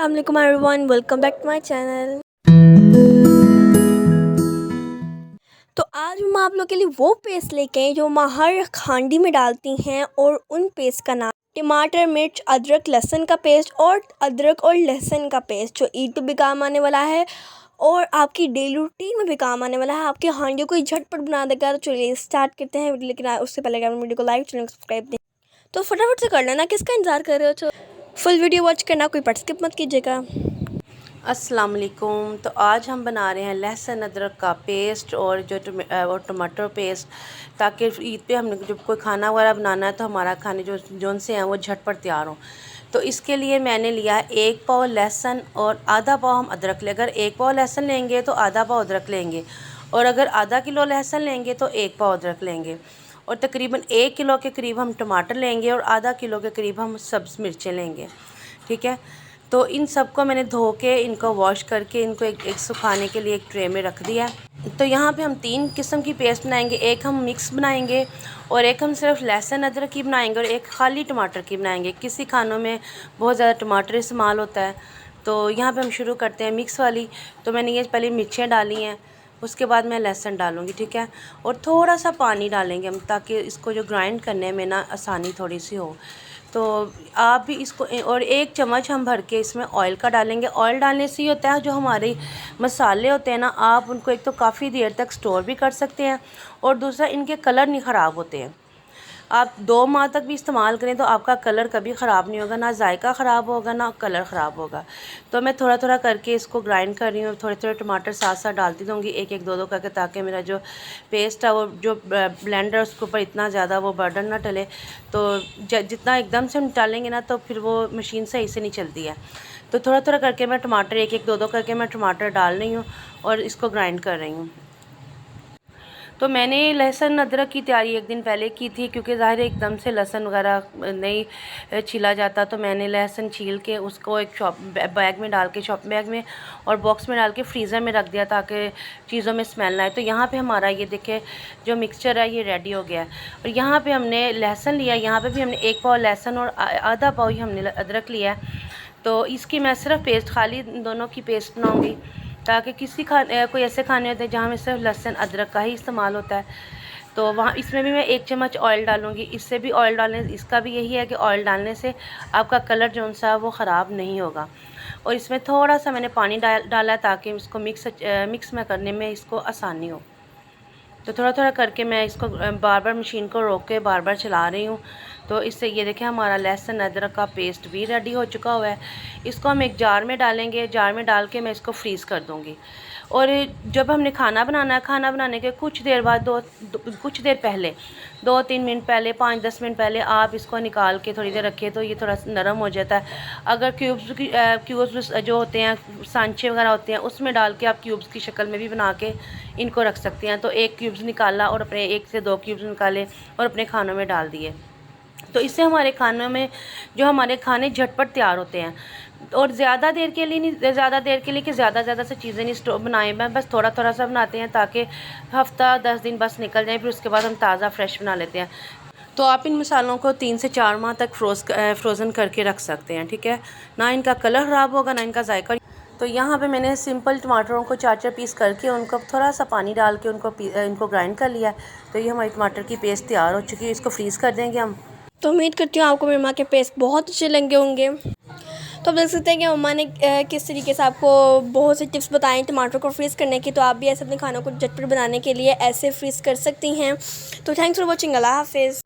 अस्सलाम everyone, welcome back to my channel. तो आज हम आप लोग के लिए वो पेस्ट लेके आए जो हम हर हांडी में डालती हैं, और उन पेस्ट का नाम टमाटर, मिर्च, अदरक, लहसुन का पेस्ट और अदरक और लहसुन का पेस्ट, जो ईद पे भी काम आने वाला है और आपकी डेली रूटीन में भी काम आने वाला है। आपकी हांडियों को झटपट बना देगा। तो चलिए स्टार्ट करते हैं, लेकिन उससे पहले अगर वीडियो को लाइक, चैनल को सब्सक्राइब दें तो फटाफट से कर लेना। किसका इंतज़ार कर रहे हो? तो फुल वीडियो वॉच करना, कोई पार्ट स्किप मत कीजिएगा। अस्सलाम वालेकुम। तो आज हम बना रहे हैं लहसुन अदरक का पेस्ट और टमाटर पेस्ट, ताकि ईद पे हमने जब कोई खाना वगैरह बनाना है तो हमारा खाने जो से हैं वो झटपट तैयार हों। तो इसके लिए मैंने लिया 1 पाव लहसुन और आधा पाव हम अदरक ले। अगर 1 पाव लहसुन लेंगे तो आधा पाव अदरक लेंगे, और अगर आधा किलो लहसुन लेंगे तो 1 पाव अदरक लेंगे। और तकरीबन 1 किलो के करीब हम टमाटर लेंगे और आधा किलो के करीब हम सब्ज़ मिर्चें लेंगे। ठीक है, तो इन सब को मैंने धो के इनको वॉश करके इनको एक सुखाने के लिए एक ट्रे में रख दिया। तो यहाँ पे हम 3 किस्म की पेस्ट बनाएंगे। एक हम मिक्स बनाएंगे, और एक हम सिर्फ लहसुन अदरक की बनाएंगे, और एक खाली टमाटर की बनाएंगे। किसी खानों में बहुत ज़्यादा टमाटर इस्तेमाल होता है, तो यहाँ पे हम शुरू करते हैं मिक्स वाली। तो मैंने ये पहले मिर्चें डाली हैं, उसके बाद मैं लहसुन डालूँगी। ठीक है, और थोड़ा सा पानी डालेंगे हम, ताकि इसको जो ग्राइंड करने में ना आसानी थोड़ी सी हो। तो आप भी इसको, और 1 चम्मच हम भर के इसमें ऑयल का डालेंगे। ऑयल डालने से ये होता है जो हमारे मसाले होते हैं ना, आप उनको एक तो काफ़ी देर तक स्टोर भी कर सकते हैं, और दूसरा इनके कलर नहीं ख़राब होते हैं। आप 2 माह तक भी इस्तेमाल करें तो आपका कलर कभी ख़राब नहीं होगा, ना जायका ख़राब होगा ना कलर ख़राब होगा। तो मैं थोड़ा थोड़ा करके इसको ग्राइंड कर रही हूँ। थोड़े थोड़े टमाटर साथ साथ डालती दूँगी, एक एक दो दो करके, ताकि मेरा जो पेस्ट है वो जो ब्लेंडर उसके ऊपर इतना ज़्यादा वो बर्डन ना डले। तो जितना एकदम से हम डालेंगे ना तो फिर वो मशीन सही से नहीं चलती है। तो थोड़ा थोड़ा करके मैं टमाटर एक एक दो दो करके मैं टमाटर डाल रही हूँ और इसको ग्राइंड कर रही हूँ। तो मैंने लहसुन अदरक की तैयारी एक दिन पहले की थी, क्योंकि ज़ाहिर है एकदम से लहसुन वगैरह नहीं छिला जाता। तो मैंने लहसुन छील के उसको एक बैग में डाल के, शॉपिंग बैग में और बॉक्स में डाल के फ्रीज़र में रख दिया, ताकि चीज़ों में स्मेल ना आए। तो यहाँ पे हमारा ये देखे जो मिक्सचर है ये रेडी हो गया है। और यहाँ पे हमने लहसुन लिया, यहाँ पे भी हमने 1 पाव लहसुन और आधा पाव ही हमने अदरक लिया है। तो इसकी मैं सिर्फ पेस्ट, खाली दोनों की पेस्ट बनाऊँगी, ताकि कोई ऐसे खाने होते हैं जहाँ में सिर्फ लहसुन अदरक का ही इस्तेमाल होता है। तो वहाँ इसमें भी मैं 1 चम्मच ऑयल डालूँगी। इससे भी ऑयल डालने, इसका भी यही है कि ऑयल डालने से आपका कलर जो सा वो ख़राब नहीं होगा। और इसमें थोड़ा सा मैंने पानी डाला, ताकि इसको मिक्स में करने में इसको आसानी हो। तो थोड़ा थोड़ा करके मैं इसको बार बार मशीन को रोक के बार बार चला रही हूँ। तो इससे ये देखें हमारा लहसुन अदरक का पेस्ट भी रेडी हो चुका हुआ है। इसको हम एक जार में डालेंगे, जार में डाल के मैं इसको फ्रीज़ कर दूँगी। और जब हमने खाना बनाना है, खाना बनाने के कुछ देर बाद कुछ देर पहले, 2-3 मिनट पहले, 5-10 मिनट पहले आप इसको निकाल के थोड़ी देर रखिए, तो ये थोड़ा नरम हो जाता है। अगर क्यूब्स जो होते हैं, सांचे वगैरह होते हैं, उसमें डाल के आप क्यूब्स की शक्ल में भी बना के इनको रख सकते हैं। तो 1 क्यूब्स निकाला और अपने 1 से 2 क्यूब्स निकाले और अपने खानों में डाल दिए। तो इससे हमारे खानों में जो हमारे खाने झटपट तैयार होते हैं। और ज़्यादा देर के लिए नहीं, ज़्यादा देर के लिए कि ज़्यादा से चीज़ें नहीं स्टोर बनाएं, मैं बस थोड़ा थोड़ा सा बनाते हैं, ताकि हफ़्ता 10 दिन बस निकल जाए, फिर उसके बाद हम ताज़ा फ्रेश बना लेते हैं। तो आप इन मसालों को 3 से 4 माह तक फ्रोज़न करके रख सकते हैं। ठीक है, ना इनका कलर ख़राब होगा ना इनका जायका। तो यहाँ पे मैंने सिंपल टमाटरों को 4-4 पीस करके उनको थोड़ा सा पानी डाल के इनको ग्राइंड कर लिया। तो ये हमारी टमाटर की पेस्ट तैयार हो चुकी है। इसको फ्रीज़ कर देंगे हम। तो उम्मीद करती हूँ आपको मेरी माँ के पेस्ट बहुत अच्छे लगे होंगे। तो आप देख सकते हैं कि मम्मा ने किस तरीके से आपको बहुत सी टिप्स बताएं टमाटर को फ्रीज़ करने की। तो आप भी ऐसे अपने खानों को झटपट बनाने के लिए ऐसे फ्रीज़ कर सकती हैं। तो थैंक्स फॉर वॉचिंग। अल्लाह हाफिज़।